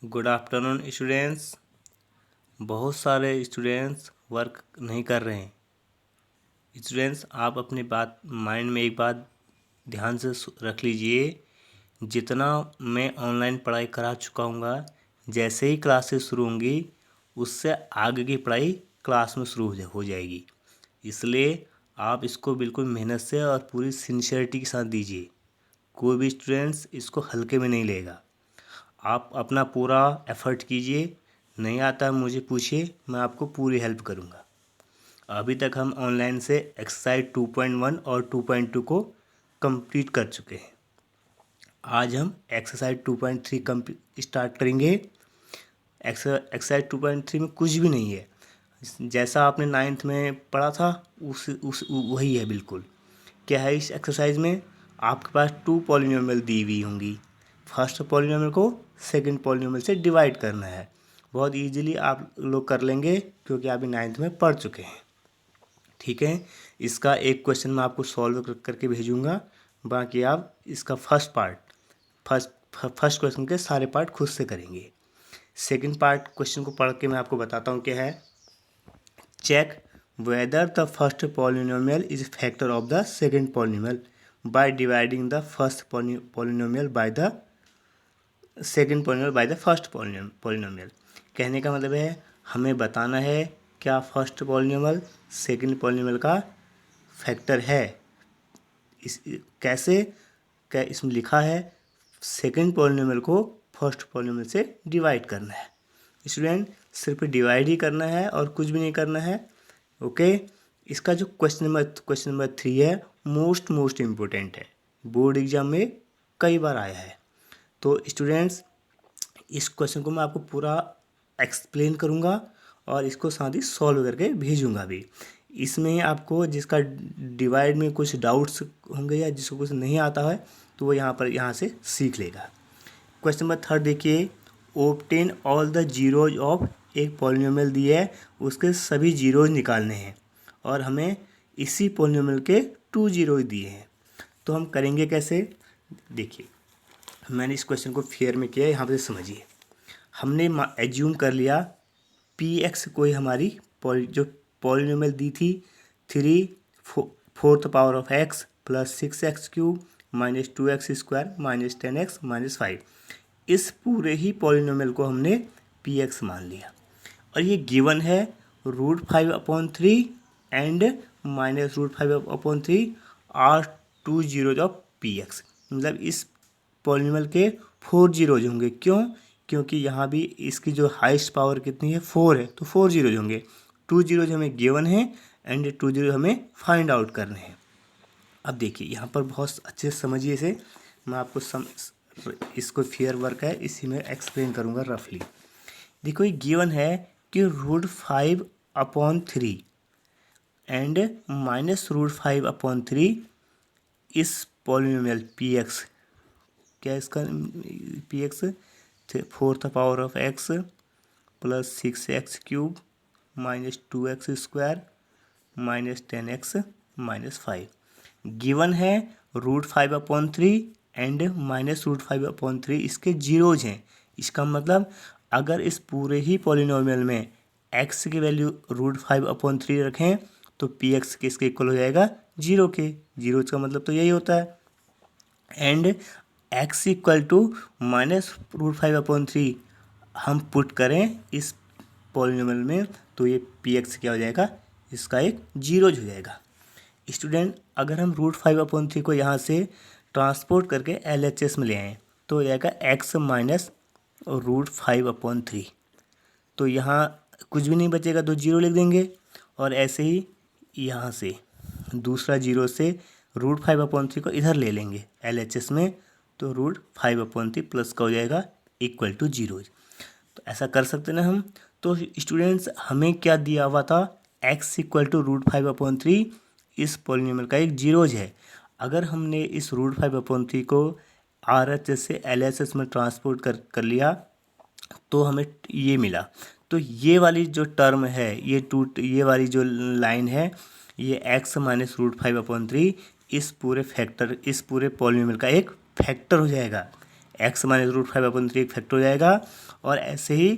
Good afternoon students. बहुत सारे students work नहीं कर रहे हैं। स्टूडेंट्स, आप अपनी बात माइंड में एक बात ध्यान से रख लीजिए। जितना मैं ऑनलाइन पढ़ाई करा चुका हूँगा, जैसे ही क्लासेस शुरू होंगी उससे आगे की पढ़ाई क्लास में शुरू हो जाएगी। इसलिए आप इसको बिल्कुल मेहनत से और पूरी सिंसियरिटी के साथ दीजिए। कोई भी स्टूडेंट्स इसको हल्के में नहीं लेगा। आप अपना पूरा एफर्ट कीजिए। नहीं आता है मुझे पूछिए, मैं आपको पूरी हेल्प करूँगा। अभी तक हम ऑनलाइन से एक्सरसाइज 2.1 और 2.2 को कंप्लीट कर चुके हैं। आज हम एक्सरसाइज 2.3 स्टार्ट करेंगे। एक्सरसाइज 2.3 में कुछ भी नहीं है, जैसा आपने 9th में पढ़ा था उस वही है बिल्कुल। क्या है इस एक्सरसाइज में? आपके पास 2 पॉलिनोमियल दी हुई होंगी। फर्स्ट पॉलिनोमियल को सेकंड पॉलिनोमियल से डिवाइड करना है। बहुत इजीली आप लोग कर लेंगे क्योंकि आप 9th में पढ़ चुके हैं। ठीक है, इसका एक क्वेश्चन मैं आपको सॉल्व करके भेजूंगा। बाकी आप इसका फर्स्ट क्वेश्चन के सारे पार्ट खुद से करेंगे। सेकंड पार्ट क्वेश्चन को पढ़ के मैं आपको बताता हूँ क्या है। Check whether the first polynomial is factor of the second polynomial by dividing the first polynomial by the second polynomial by the first polynomial। कहने का मतलब है हमें बताना है क्या फर्स्ट पॉलिनोमियल सेकंड पॉलिनोमियल का फैक्टर है। इस कैसे क्या इसमें लिखा है, सेकंड पॉलिनोमियल को फर्स्ट पॉलिनोमियल से डिवाइड करना है। स्टूडेंट, सिर्फ डिवाइड ही करना है और कुछ भी नहीं करना है। ओके, इसका जो क्वेश्चन नंबर 3 है मोस्ट इम्पोर्टेंट है, बोर्ड एग्जाम में कई बार आया है। तो स्टूडेंट्स, इस क्वेश्चन को मैं आपको पूरा एक्सप्लेन करूँगा और इसको साथ ही सॉल्व करके भेजूँगा भी। इसमें आपको जिसका डिवाइड में कुछ डाउट्स होंगे या जिसको कुछ नहीं आता है तो वो यहाँ से सीख लेगा। क्वेश्चन नंबर 3 देखिए, obtain all the zeros of एक पॉलिनोमियल दिया है, उसके सभी जीरोज निकालने हैं और हमें इसी पॉलिनोमियल के 2 जीरोज दिए हैं। तो हम करेंगे कैसे, देखिए मैंने इस क्वेश्चन को फेयर में किया, यहाँ पे समझिए। हमने एज्यूम कर लिया पी एक्स कोई हमारी जो पॉलिनोमियल दी थी 3/4 power of x plus 6x³ minus 2x² minus 10x minus 5, इस पूरे ही पॉलिनोमियल को हमने पी एक्स मान लिया। और ये गिवन है √5/3 and minus √5/3 are 2 zeros of P X. मतलब इस पॉलिनोमियल के 4 जीरोज होंगे। क्यों? क्योंकि यहाँ भी इसकी जो हाईएस्ट पावर कितनी है 4 है, तो 4 जीरोज होंगे। 2 जीरोज हमें गिवन है एंड 2 जीरोज हमें फाइंड आउट करने हैं। अब देखिए यहाँ पर बहुत अच्छे से समझिए इसे, मैं आपको इसको फेयर वर्क है इसी में एक्सप्लेन करूँगा रफली। देखो ये गिवन है कि √5/3 एंड माइनस √5/3 इस पॉलिनोमियल पी एक्स, क्या इसका P x 4th power of x plus 6x³ minus 2x² minus 10x minus 5 given है √5/3 एंड माइनस √5/3 इसके जीरोज हैं। इसका मतलब अगर इस पूरे ही पॉलिनोमियल में x की वैल्यू √5/3 रखें तो पी एक्स किसके इक्वल हो जाएगा, 0 के। जीरोज का मतलब तो यही होता है। And x equal to minus √5/3 हम पुट करें इस पॉलिनोमियल में तो ये पी एक्स क्या हो जाएगा, इसका एक जीरोज हो जाएगा। स्टूडेंट, अगर हम √5/3 को यहाँ से ट्रांसपोर्ट करके LHS में ले आएँ तो हो जाएगा x माइनस √5/3। तो यहाँ कुछ भी नहीं बचेगा तो 0 लिख देंगे। और ऐसे ही यहाँ से दूसरा जीरो से √5/3 को इधर ले लेंगे LHS में, तो √5/3 प्लस का हो जाएगा इक्वल टू 0। तो ऐसा कर सकते ना हम। तो स्टूडेंट्स, हमें क्या दिया हुआ था, x इक्वल टू √5/3 इस पॉलिनोमियल का एक जीरोज है। अगर हमने इस √5/3 को RHS से LHS में ट्रांसपोर्ट कर लिया तो हमें ये मिला। तो ये वाली जो टर्म है, ये वाली जो लाइन है, ये x माइनस √5/3 इस पूरे पॉलिनोमियल का एक फैक्टर हो जाएगा। एक्स माइनस रूट 5 अपॉन 3 एक फैक्टर हो जाएगा, और ऐसे ही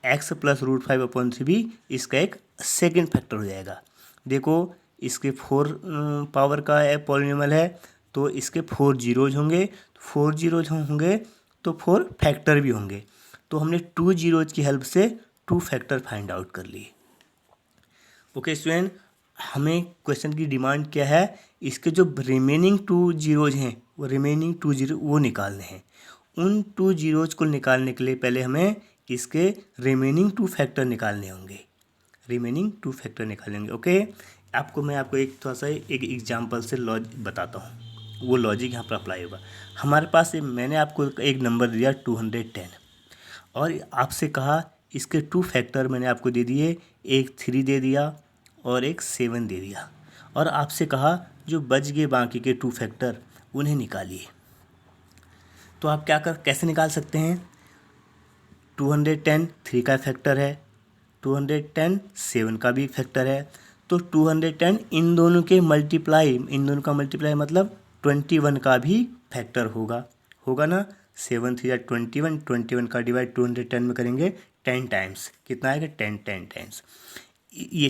एक्स प्लस रूट 5 अपॉन 3 भी इसका एक सेकेंड फैक्टर हो जाएगा। देखो इसके 4 पावर का पॉलिनॉमियल है, तो इसके 4 जीरोज होंगे, 4 जीरोज होंगे तो 4 फैक्टर भी होंगे। तो हमने 2 जीरोज की हेल्प से 2 फैक्टर फाइंड आउट कर लिए। ओके स्टूडेंट, हमें क्वेश्चन की डिमांड क्या है, इसके जो रिमेनिंग 2 जीरोज हैं वो रिमेनिंग 2 जीरो वो निकालने हैं। उन 2 जीरोज को निकालने के लिए पहले हमें इसके रिमेनिंग 2 फैक्टर निकालने होंगे, रिमेनिंग 2 फैक्टर निकालेंगे। ओके, मैं आपको एक थोड़ा सा एक एग्जांपल से लॉजिक बताता हूँ, वो लॉजिक यहाँ पर अप्लाई होगा। हमारे पास मैंने आपको एक नंबर दिया 210, और आपसे कहा इसके 2 फैक्टर मैंने आपको दे दिए, एक 3 दे दिया और एक 7 दे दिया, और आपसे कहा जो बच गए बाकी के 2 फैक्टर उन्हें निकालिए। तो आप कैसे निकाल सकते हैं, 210 3 का फैक्टर है, 210 7 का भी फैक्टर है, तो 210 इन दोनों का मल्टीप्लाई मतलब 21 का भी फैक्टर होगा ना। 7 3 21, 21 का डिवाइड 210 में करेंगे 10 टाइम्स, कितना आएगा 10 टाइम्स, ये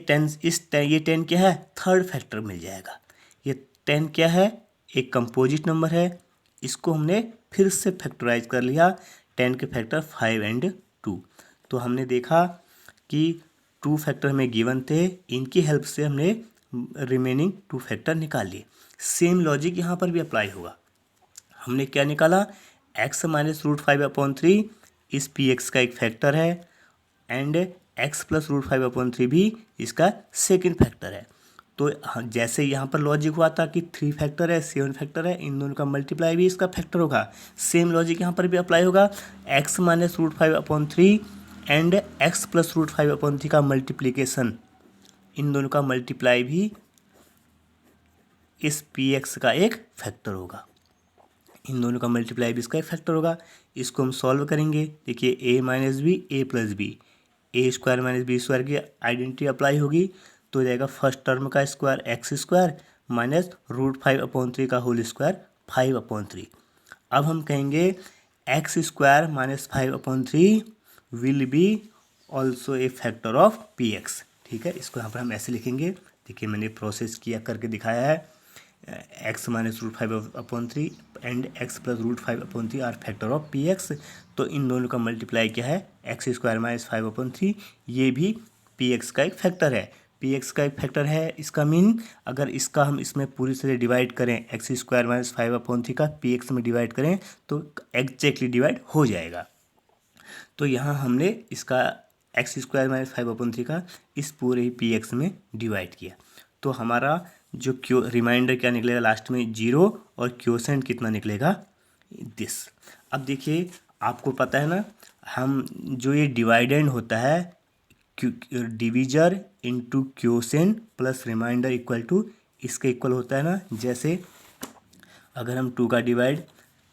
10 क्या है, थर्ड फैक्टर मिल जाएगा। ये 10 क्या है, एक कंपोजिट नंबर है, इसको हमने फिर से फैक्टराइज कर लिया, 10 के फैक्टर 5 और 2। तो हमने देखा कि 2 फैक्टर हमें गिवन थे, इनकी हेल्प से हमने रिमेनिंग 2 फैक्टर निकाल लिए। सेम लॉजिक यहाँ पर भी अप्लाई होगा। हमने क्या निकाला, x माइनस रूट 5 अपॉन 3 इस पी एक्स का एक फैक्टर है, and x plus root 5 upon 3 भी इसका सेकेंड फैक्टर है। तो जैसे यहाँ पर लॉजिक हुआ था कि 3 फैक्टर है 7 फैक्टर है, इन दोनों का मल्टीप्लाई भी इसका फैक्टर होगा, सेम लॉजिक यहाँ पर भी अप्लाई होगा। x minus root 5 upon 3 and x plus root 5 upon 3 का मल्टीप्लीकेशन, इन दोनों का मल्टीप्लाई भी इस पी एक्स का एक फैक्टर होगा, इन दोनों का मल्टीप्लाई भी इसका एक फैक्टर होगा। इसको हम सॉल्व करेंगे, देखिए a minus B A plus B, A square minus B square की आइडेंटिटी अप्लाई होगी, तो हो जाएगा फर्स्ट टर्म का square x square minus root 5 upon 3 का होल स्क्वायर 5 अपॉन 3। अब हम कहेंगे x square minus 5 upon 3 will be also a factor of P x. ठीक है, इसको यहाँ पर हम ऐसे लिखेंगे, देखिए मैंने प्रोसेस किया करके दिखाया है, x minus root 5 upon 3 and x plus root 5 upon 3 are factor of P x. तो इन दोनों का मल्टीप्लाई क्या है, एक्स स्क्वायर माइनस 5 अपॉन 3, ये भी पी एक्स का एक फैक्टर है। पी एक्स का एक फैक्टर है, इसका मीन अगर इसका हम इसमें पूरी तरह डिवाइड करें, एक्स स्क्वायर माइनस 5 अपॉन 3 का पी एक्स में डिवाइड करें तो एग्जैक्टली डिवाइड हो जाएगा। तो यहाँ हमने इसका एक्स स्क्वायर माइनस 5 अपॉन 3 का इस पूरे ही पी एक्स में डिवाइड किया, तो हमारा जो रिमाइंडर क्या निकलेगा लास्ट में 0, और क्वोशेंट कितना निकलेगा दिस। अब देखिए आपको पता है ना, हम जो ये डिवाइडेंड होता है divisor into quotient plus remainder equal to इसके इक्वल होता है ना। जैसे अगर हम 2 का डिवाइड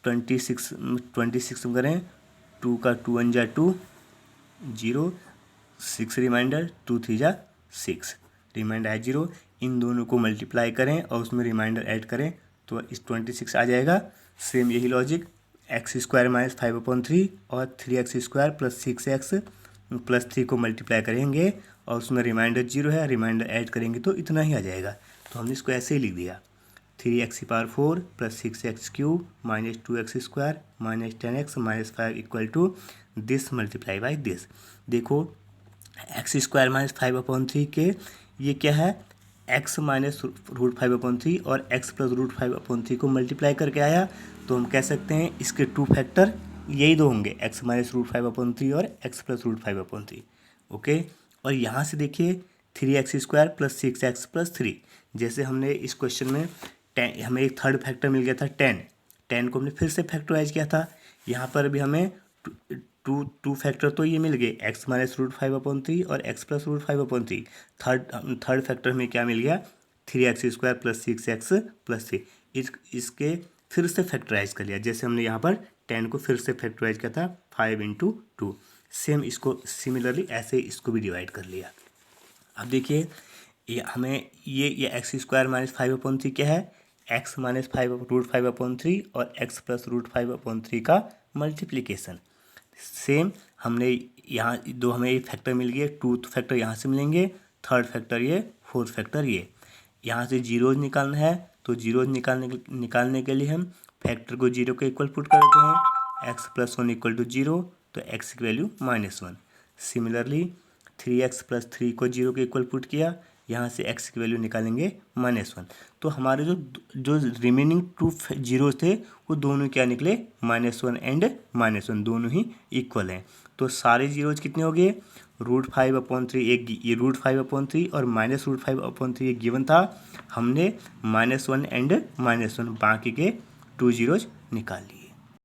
26 में करें, 2 का 2 1 जा 2 0 6 रिमाइंडर 2 3 जा 6 रिमाइंडर है 0, इन दोनों को मल्टीप्लाई करें और उसमें रिमाइंडर ऐड करें तो इस 26 आ जाएगा। सेम यही logic x square minus 5 upon 3 और 3x square plus 6x plus 3 को मल्टीप्लाई करेंगे और उसमें रिमाइंडर 0 है, रिमाइंडर ऐड करेंगे तो इतना ही आ जाएगा। तो हमने इसको ऐसे ही लिख दिया, 3x power 4 plus 6x cube minus 2x square minus 10x minus 5 equal to this multiply by this. देखो एक्स स्क्वायर माइनस 5 अपॉन 3 के ये क्या है, एक्स माइनस रूट 5 अपॉन 3 और एक्स प्लस रूट 5 अपॉन 3 को मल्टीप्लाई करके आया, तो हम कह सकते हैं इसके 2 फैक्टर यही दो होंगे, एक्स माइनस रूट 5 अपॉन 3 और x plus root 5 upon 3। Okay, और यहाँ से देखिए 3x square plus 6x plus 3, जैसे हमने इस क्वेश्चन में हमें एक थर्ड फैक्टर मिल गया था 10 को हमने फिर से फैक्टराइज किया था, यहाँ पर भी हमें टू फैक्टर तो ये मिल गए, एक्स माइनस रूट 5 अपॉन 3 और x plus root 5 upon 3। Third factor में क्या मिल गया, 3x square plus 6x plus 3, इसके फिर से फैक्टराइज कर लिया, जैसे हमने यहाँ पर 10 को फिर से फैक्टराइज किया था 5 इंटू 2, सेम इसको सिमिलरली ऐसे इसको भी डिवाइड कर लिया। अब देखिए ये हमें ये एक्स स्क्वायर माइनस 5 अपॉन 3 क्या है, एक्स माइनस √5/3 और एक्स प्लस √5/3 का मल्टीप्लिकेशन। सेम हमने यहाँ दो हमें एक फैक्टर मिल गया, 2 फैक्टर यहाँ से मिलेंगे, 3rd फैक्टर ये, 4th फैक्टर ये। यहाँ से जीरोज निकालना है तो जीरोज निकालने के लिए हम फैक्टर को 0 के इक्वल पुट करते हैं। एक्स प्लस 1 इक्वल टू 0, तो एक्स की वैल्यू -1। सिमिलरली 3x प्लस 3 को 0 के इक्वल पुट किया, यहाँ से x की वैल्यू निकालेंगे -1। तो हमारे जो रिमेनिंग 2 जीरोज थे वो दोनों क्या निकले, -1 एंड -1 दोनों ही इक्वल हैं। तो सारे जीरोज कितने हो गए, √5/3 एक ये √5/3 और -√5/3 एक गिवन था, हमने -1 एंड -1 बाकी के 2 जीरोज निकाल लिए।